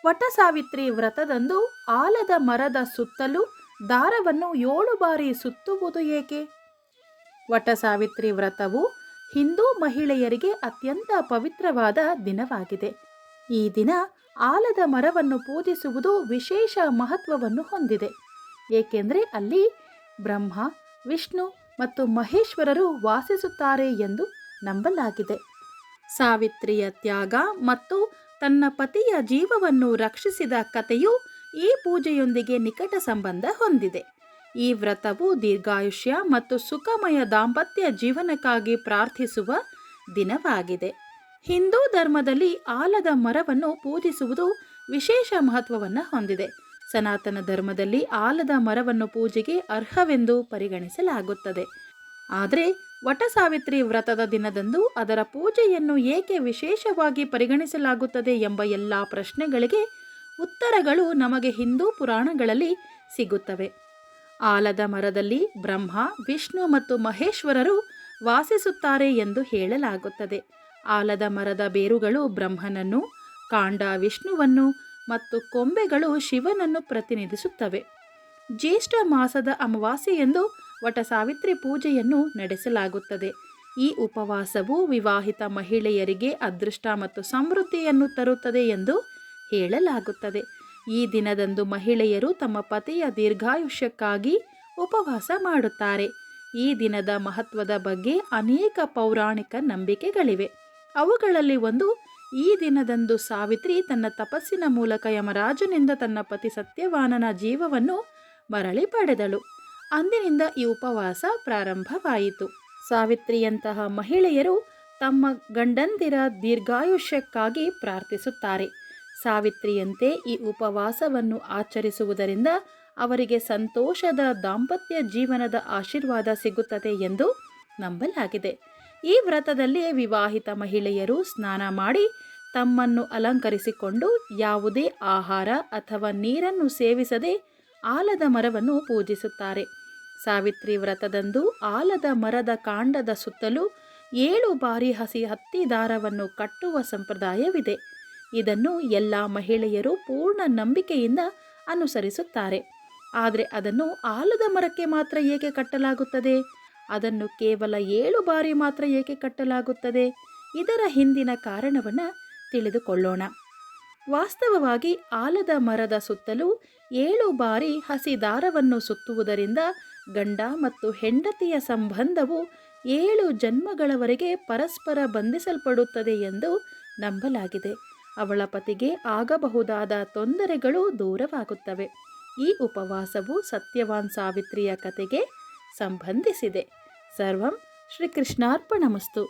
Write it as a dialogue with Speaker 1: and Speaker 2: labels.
Speaker 1: ವಟಸಾವಿತ್ರಿ ವ್ರತದಂದು ಆಲದ ಮರದ ಸುತ್ತಲೂ ದಾರವನ್ನು 7 ಬಾರಿ ಸುತ್ತುವುದು ಏಕೆ? ವಟಸಾವಿತ್ರಿ ವ್ರತವು ಹಿಂದೂ ಮಹಿಳೆಯರಿಗೆ ಅತ್ಯಂತ ಪವಿತ್ರವಾದ ದಿನವಾಗಿದೆ. ಈ ದಿನ ಆಲದ ಮರವನ್ನು ಪೂಜಿಸುವುದು ವಿಶೇಷ ಮಹತ್ವವನ್ನು ಹೊಂದಿದೆ. ಏಕೆಂದರೆ ಅಲ್ಲಿ ಬ್ರಹ್ಮ, ವಿಷ್ಣು ಮತ್ತು ಮಹೇಶ್ವರರು ವಾಸಿಸುತ್ತಾರೆ ಎಂದು ನಂಬಲಾಗಿದೆ. ಸಾವಿತ್ರಿಯ ತ್ಯಾಗ ಮತ್ತು ತನ್ನ ಪತಿಯ ಜೀವವನ್ನು ರಕ್ಷಿಸಿದ ಕಥೆಯು ಈ ಪೂಜೆಯೊಂದಿಗೆ ನಿಕಟ ಸಂಬಂಧ ಹೊಂದಿದೆ. ಈ ವ್ರತವು ದೀರ್ಘಾಯುಷ್ಯ ಮತ್ತು ಸುಖಮಯ ದಾಂಪತ್ಯ ಜೀವನಕ್ಕಾಗಿ ಪ್ರಾರ್ಥಿಸುವ ದಿನವಾಗಿದೆ. ಹಿಂದೂ ಧರ್ಮದಲ್ಲಿ ಆಲದ ಮರವನ್ನು ಪೂಜಿಸುವುದು ವಿಶೇಷ ಮಹತ್ವವನ್ನು ಹೊಂದಿದೆ. ಸನಾತನ ಧರ್ಮದಲ್ಲಿ ಆಲದ ಮರವನ್ನು ಪೂಜೆಗೆ ಅರ್ಹವೆಂದು ಪರಿಗಣಿಸಲಾಗುತ್ತದೆ. ಆದರೆ ವಟಸಾವಿತ್ರಿ ವ್ರತದ ದಿನದಂದು ಅದರ ಪೂಜೆಯನ್ನು ಏಕೆ ವಿಶೇಷವಾಗಿ ಪರಿಗಣಿಸಲಾಗುತ್ತದೆ ಎಂಬ ಎಲ್ಲ ಪ್ರಶ್ನೆಗಳಿಗೆ ಉತ್ತರಗಳು ನಮಗೆ ಹಿಂದೂ ಪುರಾಣಗಳಲ್ಲಿ ಸಿಗುತ್ತವೆ. ಆಲದ ಮರದಲ್ಲಿ ಬ್ರಹ್ಮ, ವಿಷ್ಣು ಮತ್ತು ಮಹೇಶ್ವರರು ವಾಸಿಸುತ್ತಾರೆ ಎಂದು ಹೇಳಲಾಗುತ್ತದೆ. ಆಲದ ಮರದ ಬೇರುಗಳು ಬ್ರಹ್ಮನನ್ನು, ಕಾಂಡ ವಿಷ್ಣುವನ್ನು ಮತ್ತು ಕೊಂಬೆಗಳು ಶಿವನನ್ನು ಪ್ರತಿನಿಧಿಸುತ್ತವೆ. ಜ್ಯೇಷ್ಠ ಮಾಸದ ಅಮಾವಾಸ್ಯೆಯಂದು ವಟಸಾವಿತ್ರಿ ಪೂಜೆಯನ್ನು ನಡೆಸಲಾಗುತ್ತದೆ. ಈ ಉಪವಾಸವು ವಿವಾಹಿತ ಮಹಿಳೆಯರಿಗೆ ಅದೃಷ್ಟ ಮತ್ತು ಸಮೃದ್ಧಿಯನ್ನು ತರುತ್ತದೆ ಎಂದು ಹೇಳಲಾಗುತ್ತದೆ. ಈ ದಿನದಂದು ಮಹಿಳೆಯರು ತಮ್ಮ ಪತಿಯ ದೀರ್ಘಾಯುಷ್ಯಕ್ಕಾಗಿ ಉಪವಾಸ ಮಾಡುತ್ತಾರೆ. ಈ ದಿನದ ಮಹತ್ವದ ಬಗ್ಗೆ ಅನೇಕ ಪೌರಾಣಿಕ ನಂಬಿಕೆಗಳಿವೆ. ಅವುಗಳಲ್ಲಿ ಒಂದು, ಈ ದಿನದಂದು ಸಾವಿತ್ರಿ ತನ್ನ ತಪಸ್ಸಿನ ಮೂಲಕ ಯಮರಾಜನಿಂದ ತನ್ನ ಪತಿ ಸತ್ಯವಾನನ ಜೀವವನ್ನು ಮರಳಿ ಪಡೆದಳು. ಅಂದಿನಿಂದ ಈ ಉಪವಾಸ ಪ್ರಾರಂಭವಾಯಿತು. ಸಾವಿತ್ರಿಯಂತಹ ಮಹಿಳೆಯರು ತಮ್ಮ ಗಂಡಂದಿರ ದೀರ್ಘಾಯುಷ್ಯಕ್ಕಾಗಿ ಪ್ರಾರ್ಥಿಸುತ್ತಾರೆ. ಸಾವಿತ್ರಿಯಂತೆ ಈ ಉಪವಾಸವನ್ನು ಆಚರಿಸುವುದರಿಂದ ಅವರಿಗೆ ಸಂತೋಷದ ದಾಂಪತ್ಯ ಜೀವನದ ಆಶೀರ್ವಾದ ಸಿಗುತ್ತದೆ ಎಂದು ನಂಬಲಾಗಿದೆ. ಈ ವ್ರತದಲ್ಲಿ ವಿವಾಹಿತ ಮಹಿಳೆಯರು ಸ್ನಾನ ಮಾಡಿ ತಮ್ಮನ್ನು ಅಲಂಕರಿಸಿಕೊಂಡು ಯಾವುದೇ ಆಹಾರ ಅಥವಾ ನೀರನ್ನು ಸೇವಿಸದೆ ಆಲದ ಮರವನ್ನು ಪೂಜಿಸುತ್ತಾರೆ. ಸಾವಿತ್ರಿ ವ್ರತದಂದು ಆಲದ ಮರದ ಕಾಂಡದ ಸುತ್ತಲೂ 7 ಬಾರಿ ಹತ್ತಿ ದಾರವನ್ನು ಕಟ್ಟುವ ಸಂಪ್ರದಾಯವಿದೆ. ಇದನ್ನು ಎಲ್ಲ ಮಹಿಳೆಯರು ಪೂರ್ಣ ನಂಬಿಕೆಯಿಂದ ಅನುಸರಿಸುತ್ತಾರೆ. ಆದರೆ ಅದನ್ನು ಆಲದ ಮರಕ್ಕೆ ಮಾತ್ರ ಏಕೆ ಕಟ್ಟಲಾಗುತ್ತದೆ? ಅದನ್ನು ಕೇವಲ 7 ಬಾರಿ ಮಾತ್ರ ಏಕೆ ಕಟ್ಟಲಾಗುತ್ತದೆ? ಇದರ ಹಿಂದಿನ ಕಾರಣವನ್ನು ತಿಳಿದುಕೊಳ್ಳೋಣ. ವಾಸ್ತವವಾಗಿ ಆಲದ ಮರದ ಸುತ್ತಲೂ 7 ಬಾರಿ ಹಸಿ ದಾರವನ್ನು ಸುತ್ತುವುದರಿಂದ ಗಂಡ ಮತ್ತು ಹೆಂಡತಿಯ ಸಂಬಂಧವು 7 ಜನ್ಮಗಳವರೆಗೆ ಪರಸ್ಪರ ಬಂಧಿಸಲ್ಪಡುತ್ತದೆ ಎಂದು ನಂಬಲಾಗಿದೆ. ಅವಳ ಪತಿಗೆ ಆಗಬಹುದಾದ ತೊಂದರೆಗಳು ದೂರವಾಗುತ್ತವೆ. ಈ ಉಪವಾಸವು ಸತ್ಯವಾನ್ ಸಾವಿತ್ರಿಯ ಕಥೆಗೆ ಸಂಬಂಧಿಸಿದೆ. ಸರ್ವಂ ಶ್ರೀಕೃಷ್ಣಾರ್ಪಣಮಸ್ತು.